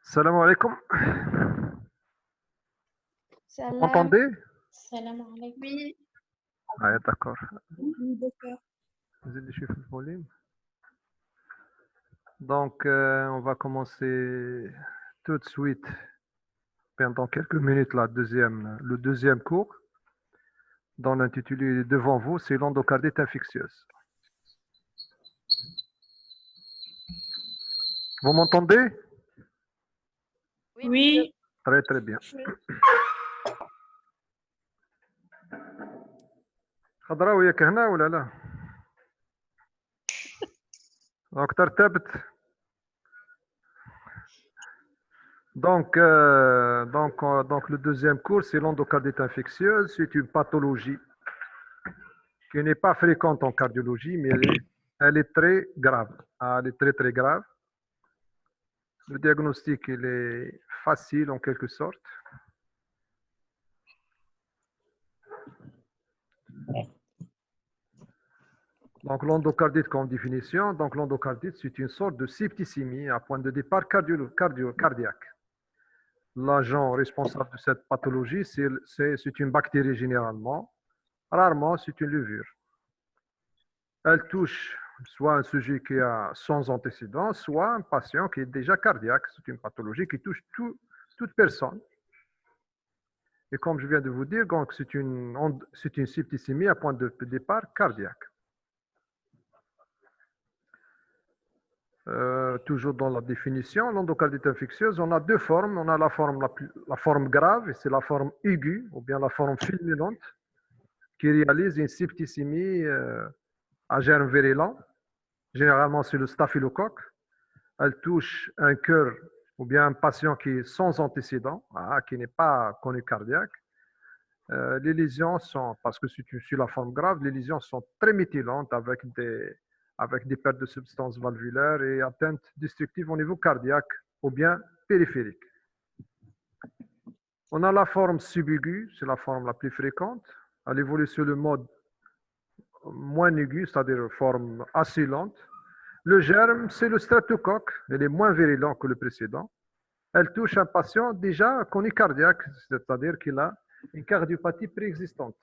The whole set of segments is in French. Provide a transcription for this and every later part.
Salam alaikum. Vous m'entendez? Salam alaikum. Oui, Ah, d'accord. d'accord. Vous êtes le volume. Donc, on va commencer tout de suite, pendant quelques minutes, le deuxième cours, dont l'intitulé devant vous, c'est l'endocardite infectieuse. Vous m'entendez? Oui, Très, très bien. خضراء وياك هنا ولا لا؟ Donc, ترتبط. Donc, le deuxième cours, c'est l'endocardite infectieuse. C'est une pathologie qui n'est pas fréquente en cardiologie, mais elle est très grave. Ah, elle est très, très grave. Le diagnostic, il est facile en quelque sorte. Donc, l'endocardite comme définition, donc l'endocardite, c'est une sorte de septicémie à point de départ cardiaque. L'agent responsable de cette pathologie, c'est une bactérie généralement. Rarement, c'est une levure. Elle touche soit un sujet qui a sans antécédent, soit un patient qui est déjà cardiaque. C'est une pathologie qui touche toute personne. Et comme je viens de vous dire, c'est une septicémie à point de départ cardiaque. Toujours dans la définition, l'endocardite infectieuse, on a deux formes. On a la forme grave, et c'est la forme aiguë, ou bien la forme fulminante, qui réalise une septicémie à germe virulent. Généralement, c'est le staphylocoque. Elle touche un cœur ou bien un patient qui est sans antécédent, qui n'est pas connu cardiaque. Les lésions sont, parce que c'est la forme grave, les lésions sont très méthylantes avec des pertes de substances valvulaires et atteintes destructives au niveau cardiaque ou bien périphérique. On a la forme subaiguë, c'est la forme la plus fréquente. Elle évolue sur le mode moins aigu, c'est-à-dire forme assez lente. Le germe, c'est le streptocoque. Il est moins virulent que le précédent. Elle touche un patient déjà connu cardiaque, c'est-à-dire qu'il a une cardiopathie préexistante.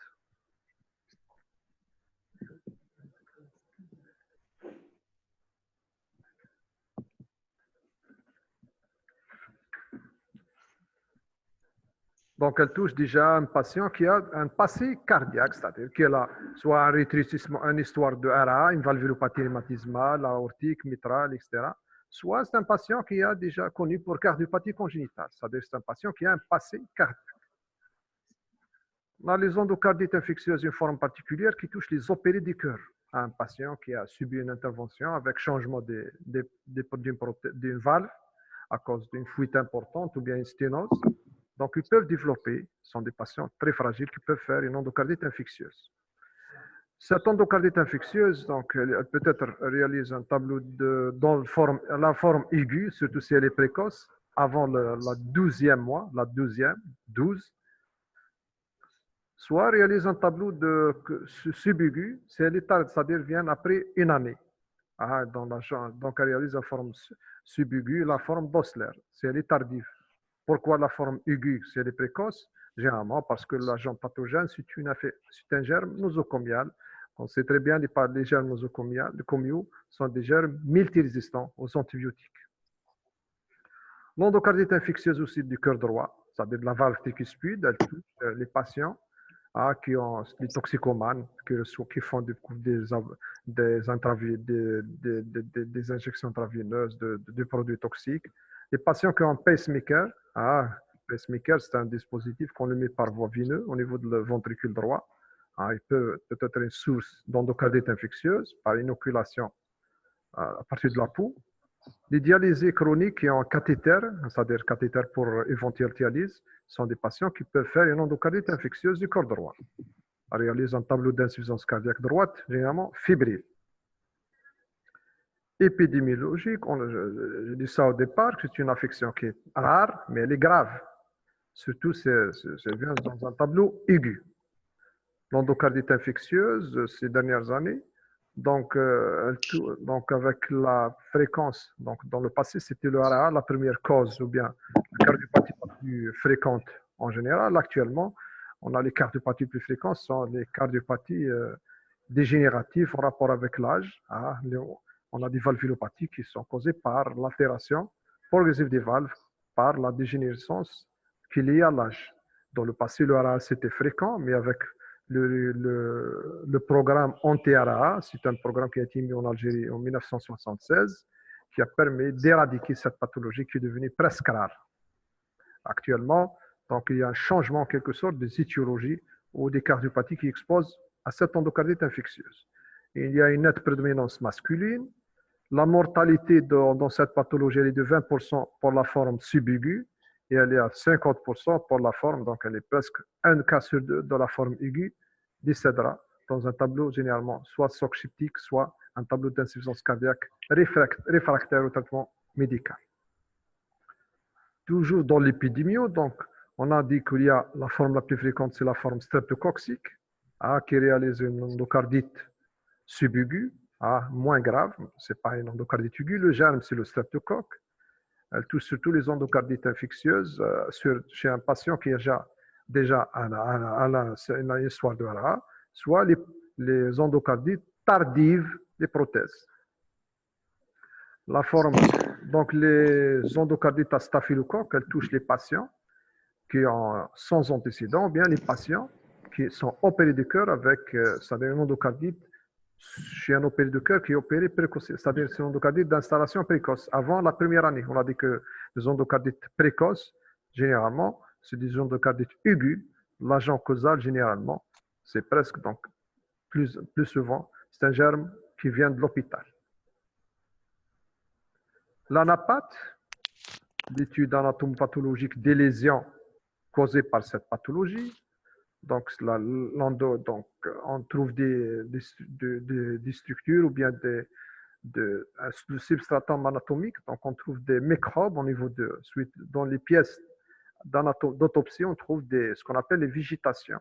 Donc, elle touche déjà un patient qui a un passé cardiaque, c'est-à-dire qu'il a soit un rétrécissement, une histoire de RA, une valvulopathie rhumatismale, aortique, mitrale, etc. Soit c'est un patient qui a déjà connu pour cardiopathie congénitale, c'est-à-dire c'est un patient qui a un passé cardiaque. On a les endocardites infectieuses, une forme particulière qui touche les opérés du cœur. Un patient qui a subi une intervention avec changement d'une valve à cause d'une fuite importante ou bien une sténose. Donc, ils peuvent développer, ce sont des patients très fragiles qui peuvent faire une endocardite infectieuse. Cette endocardite infectieuse, donc, elle peut-être réalise un tableau dans la forme aiguë, surtout si elle est précoce, avant la 12e mois, la 12, soit réalise un tableau de subaigu, c'est-à-dire vient après une année. Donc, elle réalise la forme subaiguë, la forme d'Osler, si elle est tardive. Pourquoi la forme aiguë, si elle est précoce? Généralement parce que l'agent pathogène, c'est un germe nosocomial. On sait très bien que les germes nosocomiaux sont des germes multirésistants aux antibiotiques. L'endocardite infectieuse aussi du cœur droit, c'est-à-dire de la valve tricuspide, elle touche les patients qui ont les toxicomanes, qui font des injections intraveineuses de produits toxiques. Les patients qui ont un pacemaker, pacemaker, c'est un dispositif qu'on le met par voie veineuse au niveau du ventricule droit. Il peut être une source d'endocardite infectieuse par inoculation à partir de la peau. Les dialysés chroniques qui ont un cathéter, c'est-à-dire cathéter pour éventuelle dialyse, sont des patients qui peuvent faire une endocardite infectieuse du corps droit. On réalise un tableau d'insuffisance cardiaque droite, généralement fébrile. Épidémiologique, je dis ça au départ, c'est une affection qui est rare, mais elle est grave. Surtout, c'est vient dans un tableau aigu. L'endocardite infectieuse, ces dernières années, donc avec la fréquence, donc dans le passé, c'était le RA, la première cause, ou bien la cardiopathie la plus fréquente en général. Actuellement, on a les cardiopathies plus fréquentes, sont les cardiopathies dégénératives en rapport avec l'âge. On a des valvulopathies qui sont causées par l'altération progressive des valves, par la dégénérescence qui est liée à l'âge. Dans le passé, le RA, c'était fréquent, mais avec le programme anti-RA, c'est un programme qui a été mis en Algérie en 1976, qui a permis d'éradiquer cette pathologie qui est devenue presque rare. Actuellement, donc, il y a un changement en quelque sorte des étiologies ou des cardiopathies qui exposent à cette endocardite infectieuse. Et il y a une nette prédominance masculine. La mortalité dans cette pathologie elle est de 20% pour la forme subaiguë et elle est à 50% pour la forme, donc elle est presque un cas sur deux de la forme aiguë, décédera dans un tableau généralement soit choc septique, soit un tableau d'insuffisance cardiaque réfractaire au traitement médical. Toujours dans l'épidémie, donc on a dit qu'il y a la forme la plus fréquente, c'est la forme streptococcique, qui réalise une endocardite subaiguë, moins grave, ce n'est pas une endocardite aiguë, le germe c'est le streptocoque. Elle touche surtout les endocardites infectieuses chez un patient qui a déjà une histoire de RA, soit les endocardites tardives des prothèses. La forme, donc les endocardites à staphylocoque, elles touchent les patients qui ont sans antécédent, ou bien les patients qui sont opérés du cœur avec, c'est-à-dire une endocardite chez un opéré de cœur qui est opéré précoce, c'est-à-dire c'est une endocardite d'installation précoce. Avant la première année, on a dit que les endocardites précoces, généralement, c'est des endocardites aiguës. L'agent causal, généralement, c'est presque, donc, plus souvent, c'est un germe qui vient de l'hôpital. L'anapathe, l'étude anatomopathologique des lésions causées par cette pathologie. Donc, on trouve des structures ou bien le substratum anatomique. Donc, on trouve des microbes au niveau dans les pièces d'autopsie, on trouve ce qu'on appelle les végétations.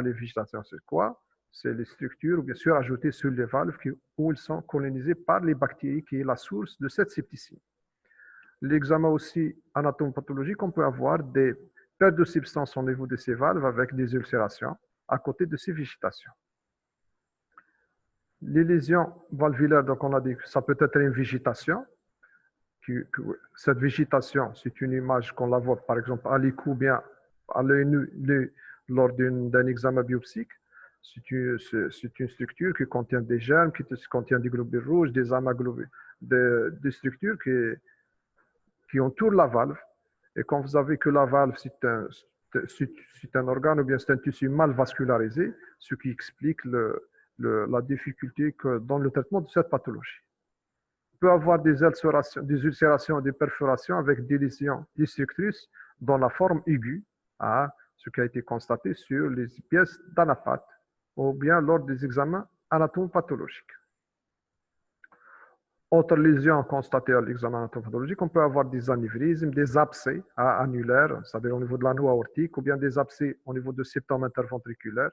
Les végétations, c'est quoi? C'est les structures, bien sûr, ajoutées sur les valves où elles sont colonisées par les bactéries, qui est la source de cette septicémie. L'examen aussi anatomopathologique, on peut avoir des pertes de substance au niveau de ces valves avec des ulcérations à côté de ces végétations. Les lésions valvulaires, donc on a dit que ça peut être une végétation. Cette végétation, c'est une image qu'on la voit par exemple à l'écou ou bien à l'œil nu lors d'un examen biopsique. C'est une structure qui contient des germes, qui contient des globules rouges, des amas globules, des structures qui entourent la valve. Et quand vous avez que la valve, c'est un organe ou bien c'est un tissu mal vascularisé, ce qui explique la difficulté dans le traitement de cette pathologie. On peut avoir des ulcérations, des perforations avec des lésions destructrices dans la forme aiguë, ce qui a été constaté sur les pièces d'anapathe ou bien lors des examens anatomopathologiques. Autre lésion constatée à l'examen anatomopathologique, on peut avoir des anévrismes, des abcès annulaires, c'est-à-dire au niveau de l'anneau aortique, ou bien des abcès au niveau du septum interventriculaire,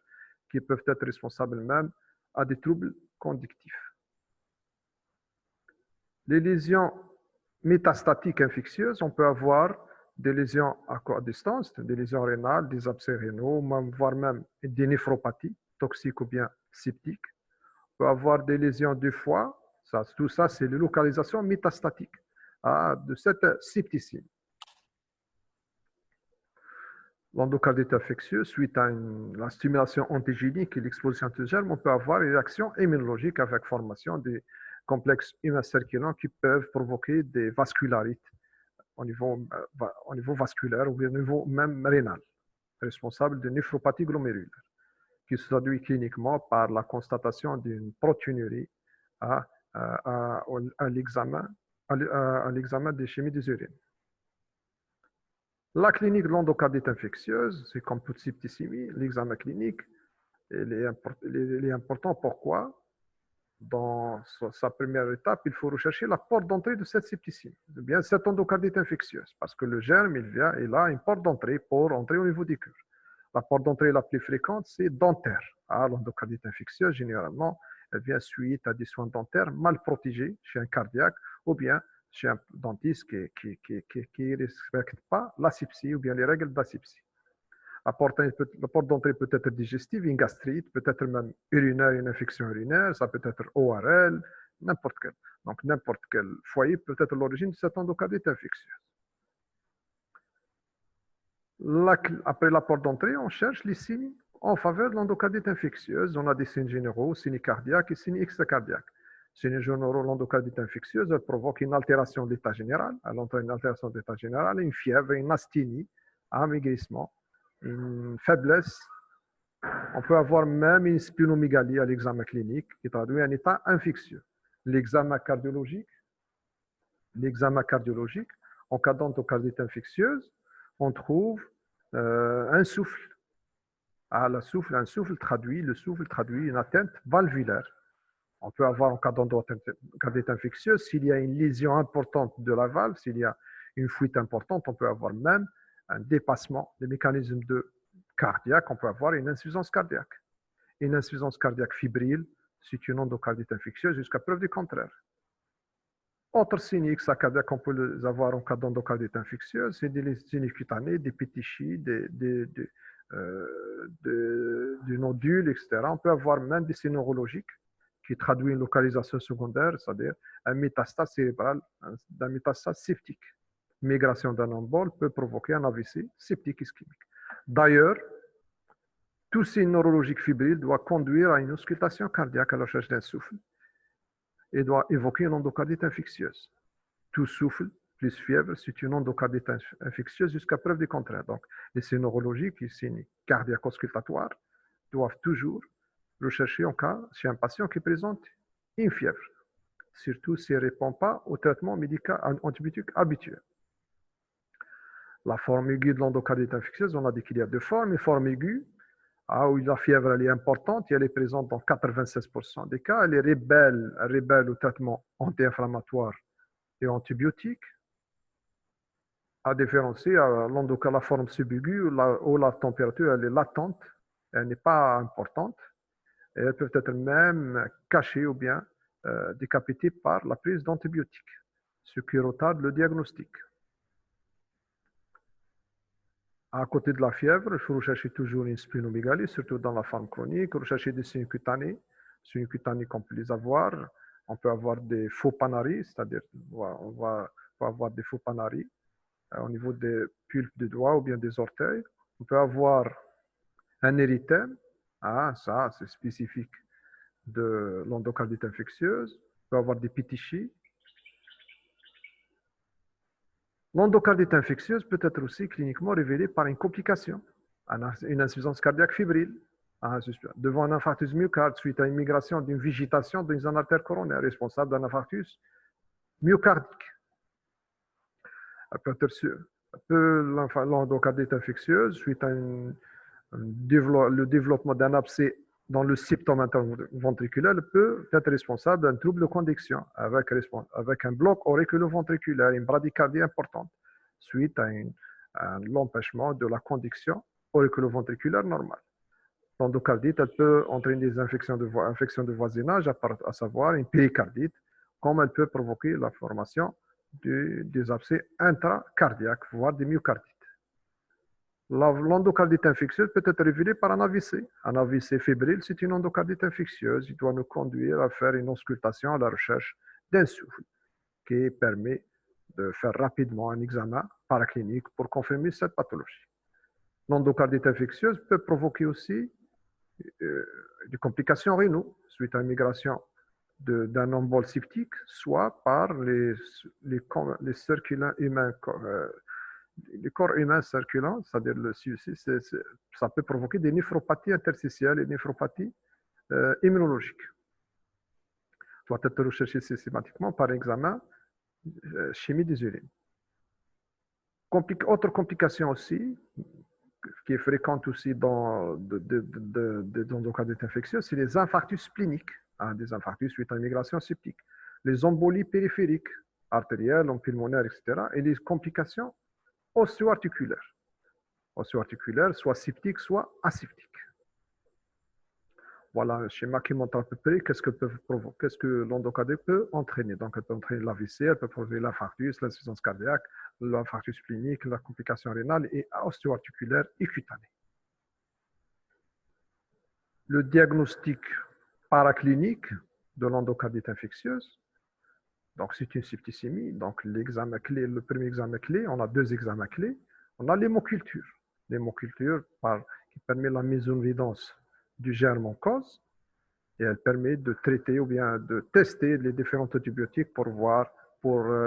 qui peuvent être responsables même à des troubles conductifs. Les lésions métastatiques infectieuses, on peut avoir des lésions à distance, des lésions rénales, des abcès rénaux, voire même des néphropathies toxiques ou bien septiques. On peut avoir des lésions du foie. Tout ça, c'est les localisations métastatiques de cette septicémie. L'endocardite infectieuse, suite à la stimulation antigénique et l'exposition antigène, on peut avoir une réaction immunologique avec formation des complexes humains circulants qui peuvent provoquer des vascularites au niveau vasculaire ou au niveau même rénal, responsable de néphropathie glomérulaire, qui se traduit cliniquement par la constatation d'une protéinurie à l'examen des chimies des urines. La clinique de l'endocardite infectieuse, c'est comme toute septicémie, l'examen clinique, il est important. Pourquoi? Dans sa première étape, il faut rechercher la porte d'entrée de cette septicémie, ou bien cette endocardite infectieuse, parce que le germe, il a une porte d'entrée pour entrer au niveau du cœur. La porte d'entrée la plus fréquente, c'est dentaire. L'endocardite infectieuse, généralement, elle vient suite à des soins dentaires mal protégés chez un cardiaque ou bien chez un dentiste qui ne respecte pas l'asepsie ou bien les règles d'asepsie. La porte d'entrée peut être digestive, une gastrite, peut-être même urinaire, une infection urinaire, ça peut être ORL, n'importe quel. Donc, n'importe quel foyer peut être l'origine de cette endocardite infectieuse. Après la porte d'entrée, on cherche les signes en faveur de l'endocardite infectieuse. On a des signes généraux, signes cardiaques et signes extracardiaques. Signes généraux, l'endocardite infectieuse, elle provoque une altération de l'état général. Elle entraîne une altération de l'état général, une fièvre, une asthénie, un maigrissement, une faiblesse. On peut avoir même une splénomégalie à l'examen clinique qui traduit un état infectieux. L'examen cardiologique, en cas d'endocardite infectieuse, on trouve un souffle. Un souffle traduit une atteinte valvulaire. On peut avoir en cas d'endocardite infectieuse, s'il y a une lésion importante de la valve, s'il y a une fuite importante, on peut avoir même un dépassement des mécanismes cardiaques, on peut avoir une insuffisance cardiaque. Une insuffisance cardiaque fébrile, c'est une endocardite infectieuse jusqu'à preuve du contraire. Autres signes extracardiaques qu'on peut les avoir en cas d'endocardite infectieuse, c'est des lésions cutanées, des pétichies, des nodules, etc. On peut avoir même des signes neurologiques qui traduisent une localisation secondaire, c'est-à-dire un métastase cérébral, un métastase septique. Migration d'un embole peut provoquer un AVC septique ischémique. D'ailleurs, tout signe neurologique fébrile doit conduire à une auscultation cardiaque à la recherche d'un souffle et doit évoquer une endocardite infectieuse. Tout souffle plus fièvre, c'est une endocardite infectieuse jusqu'à preuve du contraire. Donc, les signes neurologiques, les signes cardiaques auscultatoires, doivent toujours rechercher en cas chez un patient qui présente une fièvre, surtout s'il ne répond pas au traitement médical antibiotique habituel. La forme aiguë de l'endocardite infectieuse, on a dit qu'il y a deux formes. Une forme aiguë, où la fièvre elle est importante et elle est présente dans 96% des cas. Elle rebelle au traitement anti-inflammatoire et antibiotique, à différencier à la forme subaiguë où la température elle est latente, elle n'est pas importante, et elles peuvent être même cachées ou bien décapitées par la prise d'antibiotiques, ce qui retarde le diagnostic. À côté de la fièvre, il faut rechercher toujours une splénomégalie, surtout dans la forme chronique, rechercher des signes cutanés. Signes cutanés qu'on peut les avoir. On peut avoir des faux panaris, c'est-à-dire on va avoir des faux panaris au niveau des pulpes des doigts ou bien des orteils. On peut avoir un érythème, ça c'est spécifique de l'endocardite infectieuse. On peut avoir des pétichies. L'endocardite infectieuse peut être aussi cliniquement révélée par une complication, une insuffisance cardiaque fébrile, devant un infarctus myocarde suite à une migration d'une végétation dans une artère coronaire responsable d'un infarctus myocardique. L'endocardite infectieuse suite à le développement d'un abcès dans le septum interventriculaire peut être responsable d'un trouble de conduction avec un bloc auriculo-ventriculaire, une bradycardie importante, suite à l'empêchement de la conduction auriculo-ventriculaire normale. L'endocardite elle peut entraîner des infections de voisinage, à savoir une péricardite, comme elle peut provoquer la formation des abcès intracardiaques, voire des myocardites. L'endocardite infectieuse peut être révélée par un AVC. Un AVC fébrile, c'est une endocardite infectieuse. Il doit nous conduire à faire une auscultation à la recherche d'un souffle qui permet de faire rapidement un examen paraclinique pour confirmer cette pathologie. L'endocardite infectieuse peut provoquer aussi des complications rénales suite à une migration d'un embole septique, soit par les circulants humains le corps humain circulant, c'est-à-dire le CUC, ça peut provoquer des néphropathies interstitielles et néphropathies immunologiques. Doit être recherché systématiquement par examen chimie des urines. Autre complication aussi, qui est fréquente aussi dans le cas infectieux, c'est les infarctus spléniques, des infarctus suite à une migration septique, les embolies périphériques, artérielles, pulmonaires, etc., et les complications osseo-articulaires. Osseo-articulaires, soit septiques, soit aseptiques. Voilà un schéma qui montre à peu près qu'est-ce que l'endocardite peut entraîner. Donc, elle peut entraîner l'AVC, elle peut provoquer l'infarctus, l'insuffisance cardiaque, l'infarctus splénique, la complication rénale et osseo-articulaire et cutanée. Le diagnostic paraclinique de l'endocardite infectieuse, donc c'est une septicémie. Donc, l'examen clé, le premier examen clé, on a deux examens clés. On a l'hémoculture. L'hémoculture qui permet la mise en évidence du germe en cause et elle permet de traiter ou bien de tester les différents antibiotiques pour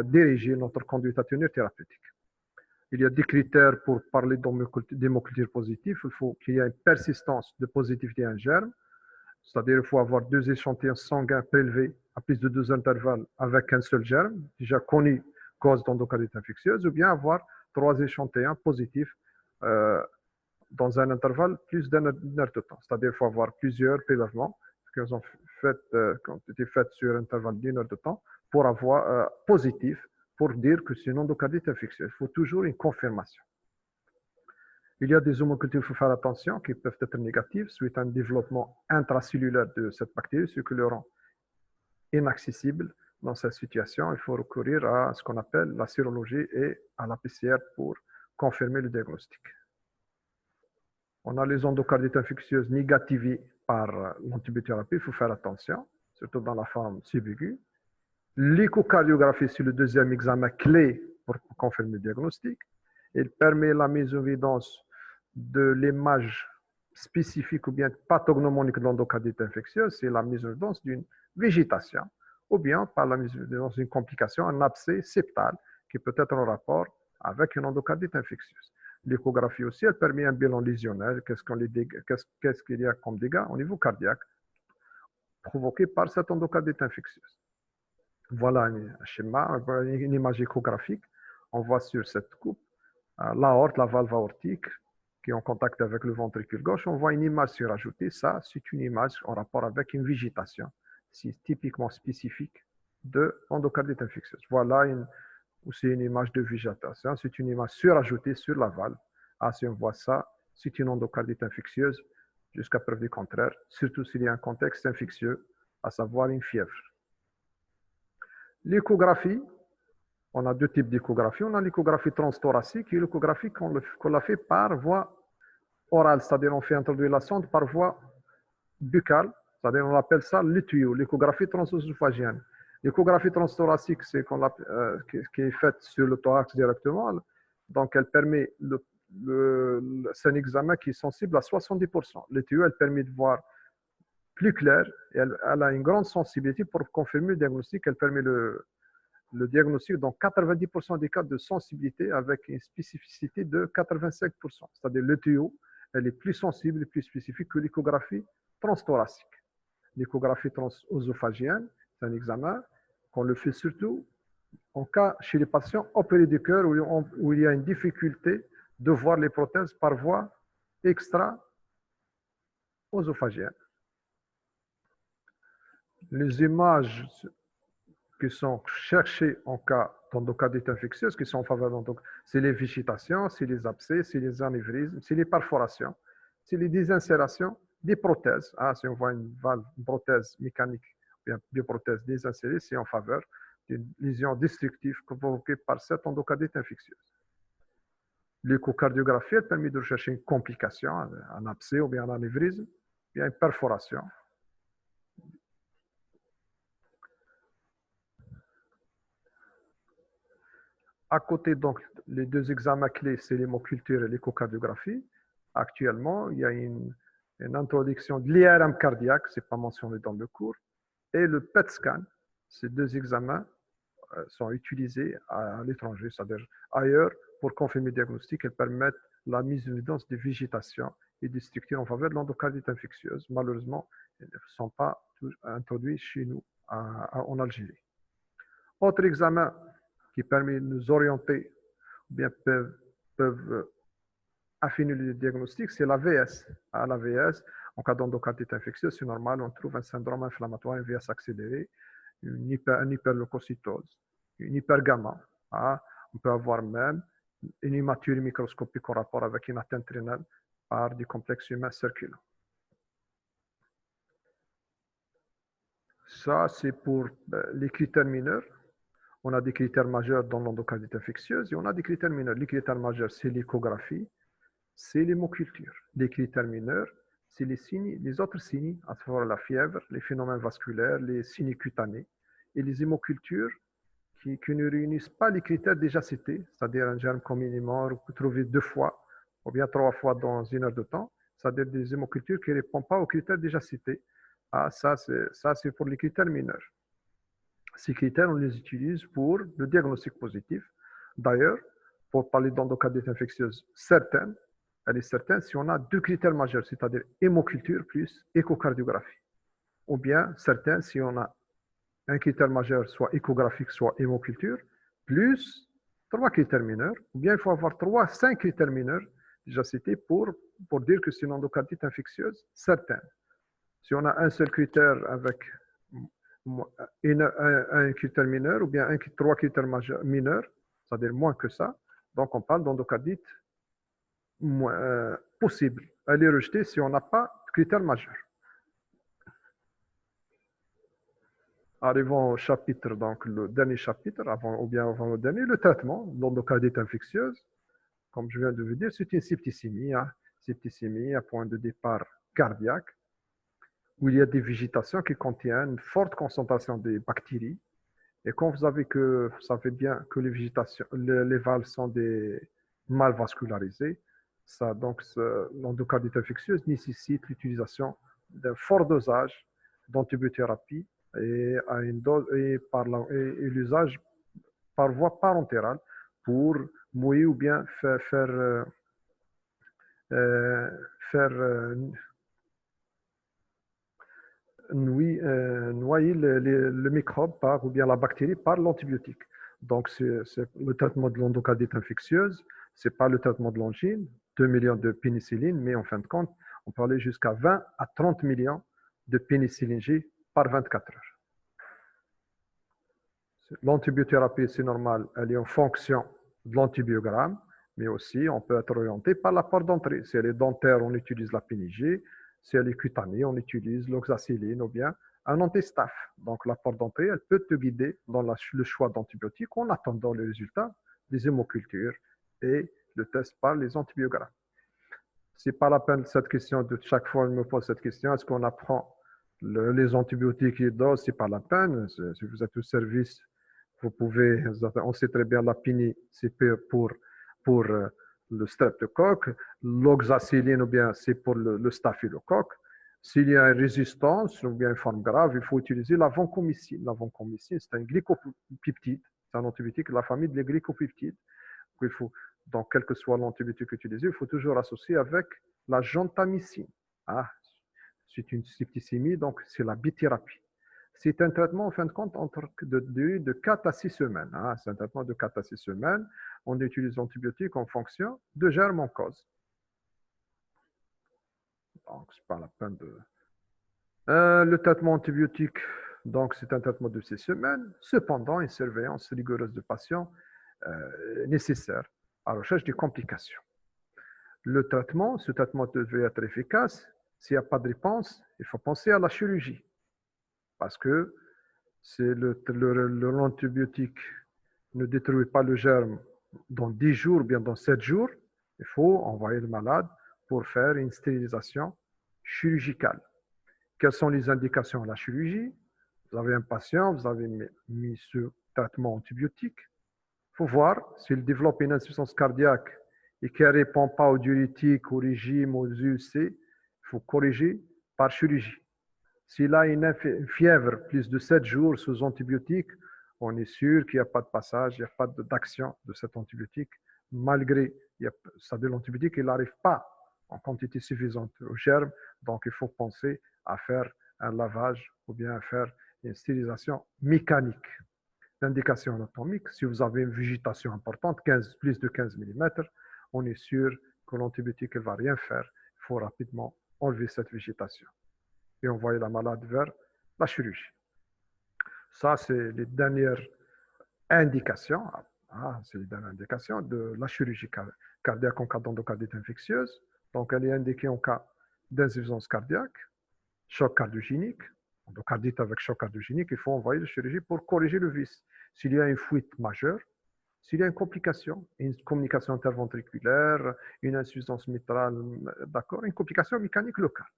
diriger notre conduite à tenir thérapeutique. Il y a des critères pour parler d'hémoculture positive. Il faut qu'il y ait une persistance de positivité à un germe, c'est-à-dire qu'il faut avoir deux échantillons sanguins prélevés à plus de 2 intervalles avec un seul germe, déjà connu cause d'endocardite infectieuse, ou bien avoir 3 échantillons positifs dans un intervalle plus d'une heure de temps. C'est-à-dire qu'il faut avoir plusieurs prélèvements qui ont été faits sur un intervalle d'une heure de temps pour avoir positif, pour dire que c'est une endocardite infectieuse. Il faut toujours une confirmation. Il y a des hémocultures, il faut faire attention, qui peuvent être négatives suite à un développement intracellulaire de cette bactérie, ce qui le rend inaccessible. Dans cette situation, il faut recourir à ce qu'on appelle la sérologie et à la PCR pour confirmer le diagnostic. On a les endocardites infectieuses négativées par l'antibiothérapie, il faut faire attention, surtout dans la forme subaiguë. L'échocardiographie, c'est le deuxième examen clé pour confirmer le diagnostic. Il permet la mise en évidence de l'image spécifique ou bien pathognomonique de l'endocardite infectieuse, c'est la mise en évidence d'une végétation, ou bien par la mise en évidence d'une complication, un abcès septal qui peut être en rapport avec une endocardite infectieuse. L'échographie aussi, elle permet un bilan lésionnel, qu'est-ce qu'il y a comme dégâts au niveau cardiaque provoqués par cette endocardite infectieuse. Voilà un schéma, une image échographique. On voit sur cette coupe l'aorte, la valve aortique qui est en contact avec le ventricule gauche. On voit une image surajoutée. Ça, c'est une image en rapport avec une végétation. C'est typiquement spécifique de l'endocardite infectieuse. Voilà c'est une image de végétation. C'est une image surajoutée sur la valve. Si on voit ça, c'est une endocardite infectieuse jusqu'à preuve du contraire, surtout s'il y a un contexte infectieux, à savoir une fièvre. L'échographie, on a deux types d'échographie. On a l'échographie transthoracique et l'échographie qu'on l'a fait par voie orale, c'est-à-dire on fait introduire la sonde par voie buccale, c'est-à-dire on appelle ça le tuyau, l'échographie transœsophagienne. L'échographie transthoracique, c'est qui est faite sur le thorax directement, donc elle permet, c'est un examen qui est sensible à 70%. Le tuyau, elle permet de voir plus clair et elle a une grande sensibilité pour confirmer le diagnostic. Elle permet le diagnostic dans 90% des cas de sensibilité avec une spécificité de 85%. C'est-à-dire le tuyau, elle est plus sensible et plus spécifique que l'échographie transthoracique. L'échographie transœsophagienne, c'est un examen qu'on le fait surtout en cas chez les patients opérés du cœur où il y a une difficulté de voir les prothèses par voie extra-œsophagienne. Les images qui sont cherchées en cas d'endocardite infectieuse, qui sont en faveur d'endocardite, c'est les végétations, c'est les abcès, c'est les anévrismes, c'est les perforations, c'est les désinsérations des prothèses. Si on voit une prothèse mécanique, une bioprothèse désinsérée, c'est en faveur d'une lésion destructive provoquée par cette endocardite infectieuse. L'échocardiographie permet de rechercher une complication, un abcès ou bien un anévrisme, bien une perforation. À côté, donc, les deux examens clés, c'est l'hémoculture et l'échocardiographie. Actuellement, il y a une introduction de l'IRM cardiaque, ce n'est pas mentionné dans le cours, et le PET scan. Ces deux examens sont utilisés à l'étranger, c'est-à-dire ailleurs, pour confirmer le diagnostic, elles permettent la mise en évidence des végétations et des structures en faveur de l'endocardite infectieuse. Malheureusement, elles ne sont pas introduites chez nous en Algérie. Autre examen qui permet de nous orienter ou bien peuvent affiner le diagnostic, c'est l'AVS. À l'AVS, en cas d'endocardite infectieuse, c'est normal, on trouve un syndrome inflammatoire, un VS accéléré, une hyperleucocytose, une hypergamma. On peut avoir même une hématurie microscopique en rapport avec une atteinte rénale par du complexe humain circulant. Ça, c'est pour les critères mineurs. On a des critères majeurs dans l'endocardite infectieuse et on a des critères mineurs. Les critères majeurs, c'est l'échographie, c'est l'hémoculture. Les critères mineurs, c'est les autres signes, à savoir la fièvre, les phénomènes vasculaires, les signes cutanés et les hémocultures qui ne réunissent pas les critères déjà cités, c'est-à-dire un germe communément trouvé 2 fois ou bien 3 fois dans 1 heure de temps, c'est-à-dire des hémocultures qui ne répondent pas aux critères déjà cités. Ça, c'est pour les critères mineurs. Ces critères, on les utilise pour le diagnostic positif. D'ailleurs, pour parler d'endocardite infectieuse certaine, elle est certaine si on a 2 critères majeurs, c'est-à-dire hémoculture plus échocardiographie. Ou bien certaine si on a un critère majeur, soit échographique, soit hémoculture, plus 3 critères mineurs, ou bien il faut avoir 5 critères mineurs déjà cités pour dire que c'est une endocardite infectieuse certaine. Si on a un seul critère avec un critère mineur, ou bien 3 critères mineurs, c'est-à-dire moins que ça, donc on parle d'endocardite possible. Elle est rejetée si on n'a pas de critère majeur. Arrivons au chapitre, donc le dernier chapitre, ou bien avant le dernier, le traitement de l'endocardite infectieuse. Comme je viens de vous dire, c'est une septicémie, septicémie à point de départ cardiaque, où il y a des végétations qui contiennent une forte concentration des bactéries. Et quand vous savez bien que les valves sont mal vascularisées, donc l'endocardite infectieuse nécessite l'utilisation d'un fort dosage d'antibiothérapie et l'usage par voie parentérale pour mouiller ou bien faire noyer le microbe ou bien la bactérie par l'antibiotique. Donc, c'est le traitement de l'endocardite infectieuse, ce n'est pas le traitement de l'angine, 2 millions de pénicilline, mais en fin de compte, on peut aller jusqu'à 20 à 30 millions de pénicilline G par 24 heures. L'antibiothérapie, c'est normal, elle est en fonction de l'antibiogramme, mais aussi on peut être orienté par la porte d'entrée. Si elle est dentaire, on utilise la pénig. Si elle est cutanée, on utilise l'oxacilline ou bien un antistaph. Donc la porte d'entrée, elle peut te guider dans le choix d'antibiotiques en attendant les résultats des hémocultures et le test par les antibiogrammes. Ce n'est pas la peine cette question, de chaque fois je me pose cette question, est-ce qu'on apprend les antibiotiques et les doses? Ce n'est pas la peine. Si vous êtes au service, vous pouvez, on sait très bien la pénie, c'est pour le streptocoque, l'oxacilline ou bien c'est pour le staphylocoque. S'il y a une résistance ou bien une forme grave, il faut utiliser la vancomycine. La vancomycine, c'est un glycopeptide, c'est un antibiotique de la famille des glycopeptides. Donc, quel que soit l'antibiotique utilisé, il faut toujours associer avec la gentamicine. C'est une septicémie, donc c'est la bithérapie. C'est un traitement, en fin de compte, de 4 à 6 semaines. C'est un traitement de 4 à 6 semaines. On utilise l'antibiotique en fonction de germes en cause. Donc, ce n'est pas la peine de... le traitement antibiotique, donc, c'est un traitement de 6 semaines. Cependant, une surveillance rigoureuse de patients nécessaire à la recherche des complications. Ce traitement devait être efficace. S'il n'y a pas de réponse, il faut penser à la chirurgie. Parce que l'antibiotique ne détruit pas le germe dans 10 jours ou bien dans 7 jours. Il faut envoyer le malade pour faire une stérilisation chirurgicale. Quelles sont les indications à la chirurgie? Vous avez un patient, vous avez mis ce traitement antibiotique. Il faut voir s'il développe une insuffisance cardiaque et qu'il ne répond pas aux diurétiques, au régime, aux UC, il faut corriger par chirurgie. S'il a une fièvre plus de 7 jours sous antibiotique, on est sûr qu'il n'y a pas de passage, il n'y a pas d'action de cet antibiotique malgré, c'est-à-dire l'antibiotique, il n'arrive pas en quantité suffisante aux germes, donc il faut penser à faire un lavage ou bien à faire une stérilisation mécanique. L'indication anatomique, si vous avez une végétation importante, plus de 15 mm, on est sûr que l'antibiotique ne va rien faire. Il faut rapidement enlever cette végétation et envoyer la malade vers la chirurgie. Ça, c'est les dernières indications. C'est les dernières indications de la chirurgie cardiaque en cas d'endocardite infectieuse. Donc, elle est indiquée en cas d'insuffisance cardiaque, choc cardiogénique, endocardite avec choc cardiogénique, il faut envoyer la chirurgie pour corriger le vice. S'il y a une fuite majeure, s'il y a une complication, une communication interventriculaire, une insuffisance mitrale, d'accord, une complication mécanique locale.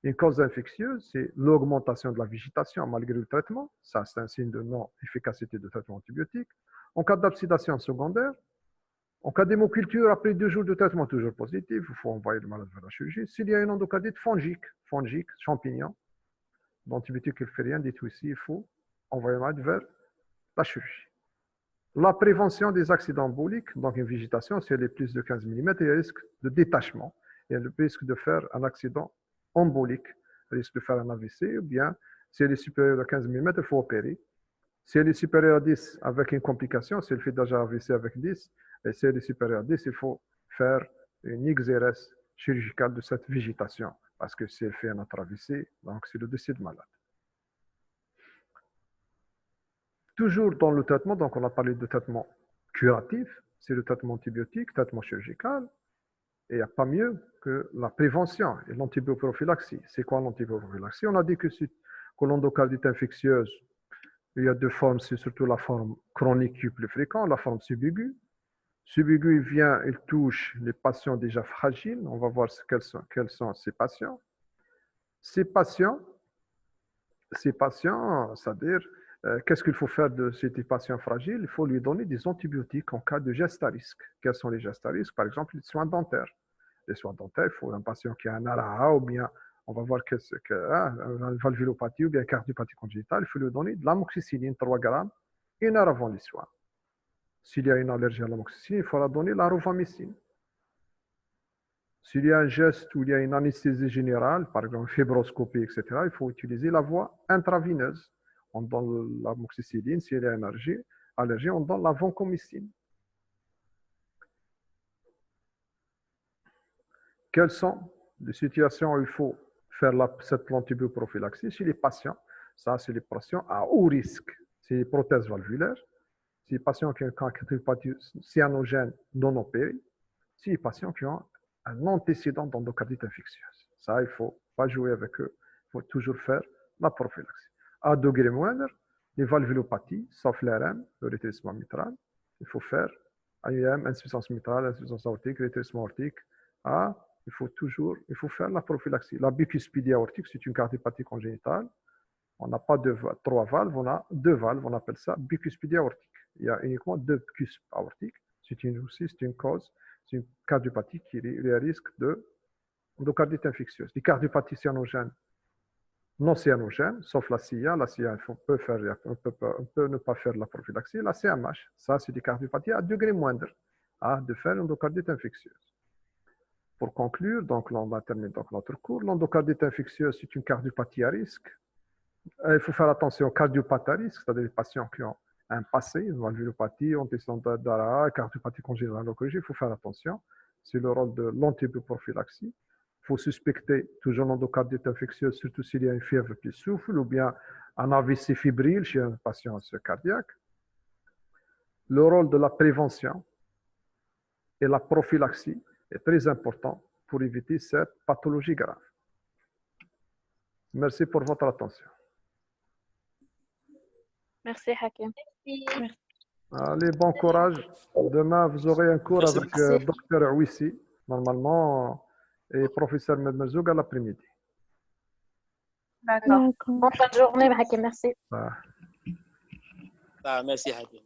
Une cause infectieuse, c'est l'augmentation de la végétation malgré le traitement. Ça, c'est un signe de non-efficacité de traitement antibiotique. En cas d'absidation secondaire, en cas d'hémoculture, après 2 jours de traitement toujours positif, il faut envoyer le malade vers la chirurgie. S'il y a une endocardite fongique, champignon, l'antibiotique ne fait rien du tout ici, il faut envoyer le malade vers la chirurgie. La prévention des accidents emboliques, donc une végétation, si elle est plus de 15 mm, il y a un risque de détachement. Il y a le risque de faire un accident embolique, il risque de faire un AVC, ou bien si elle est supérieure à 15 mm, il faut opérer. Si elle est supérieure à 10 avec une complication, si elle fait déjà AVC avec 10, et si elle est supérieure à 10, il faut faire une XRS chirurgicale de cette végétation, parce que si elle fait un autre AVC, donc c'est le décès de malade. Toujours dans le traitement, donc on a parlé de traitement curatif, c'est le traitement antibiotique, traitement chirurgical, et il n'y a pas mieux que la prévention et l'antibioprophylaxie. C'est quoi l'antibioprophylaxie? On a dit que l'endocardite infectieuse, il y a 2 formes, c'est surtout la forme chronique qui est plus fréquente, la forme subaiguë. Subaiguë, il touche les patients déjà fragiles. On va voir quels sont ces patients. Ces patients, c'est-à-dire, qu'est-ce qu'il faut faire de ces patients fragiles? Il faut lui donner des antibiotiques en cas de gestes à risque. Quels sont les gestes à risque? Par exemple, les soins dentaires. Les soins dentaires, il faut un patient qui a un ARAA ou bien, on va voir une valvulopathie ou bien une cardiopathie congénitale, il faut lui donner de l'amoxicilline 3 grammes 1 heure avant les soins. S'il y a une allergie à l'amoxicilline, il faut la donner la rofamicine. S'il y a un geste où il y a une anesthésie générale, par exemple fibroscopie, etc., il faut utiliser la voie intravineuse. On donne l'amoxicilline. S'il y a une allergie, on donne la vancomycine. Quelles sont les situations où il faut faire cette antibioprophylaxie chez les patients? Ça, c'est les patients à haut risque. C'est les prothèses valvulaires. C'est les patients qui ont une cardiopathie cyanogène non opérée. C'est les patients qui ont un antécédent d'endocardite infectieuse. Ça, il ne faut pas jouer avec eux. Il faut toujours faire la prophylaxie. À degré moindre, les valvulopathies, sauf l'RM, le rétrécissement mitral, il faut faire AIM, insuffisance mitrale, insuffisance aortique, rétrécissement aortique. Il faut faire la prophylaxie. La bicuspidie aortique, c'est une cardiopathie congénitale. On n'a pas 3 valves, on a 2 valves, on appelle ça bicuspidie aortique. Il y a uniquement 2 cuspes aortiques. C'est une cause, c'est une cardiopathie qui est à risque d'endocardite infectieuse. Les cardiopathies cyanogènes, non cyanogènes, sauf la CIA. La CIA, on peut ne pas faire la prophylaxie. La CMH, ça, c'est des cardiopathies à degré moindre de faire une endocardite infectieuse. Pour conclure, donc, on va terminer notre cours. L'endocardite infectieuse, c'est une cardiopathie à risque. Il faut faire attention aux cardiopathes à risque, c'est-à-dire les patients qui ont un passé, une valvulopathie, antécédent d'ARA, cardiopathie congénitale oncologique. Il faut faire attention. C'est le rôle de l'antibioprophylaxie. Il faut suspecter toujours l'endocardite infectieuse, surtout s'il y a une fièvre qui souffle ou bien un AVC fébrile chez un patient cardiaque. Le rôle de la prévention et la prophylaxie est très important pour éviter cette pathologie grave. Merci pour votre attention. Merci, Hakim. Allez, bon courage. Demain, vous aurez un cours avec Dr. Ouissi, normalement, et professeur Medmerzoug à l'après-midi. D'accord. Bonne fin de journée, Hakim. Merci. Merci, Hakim.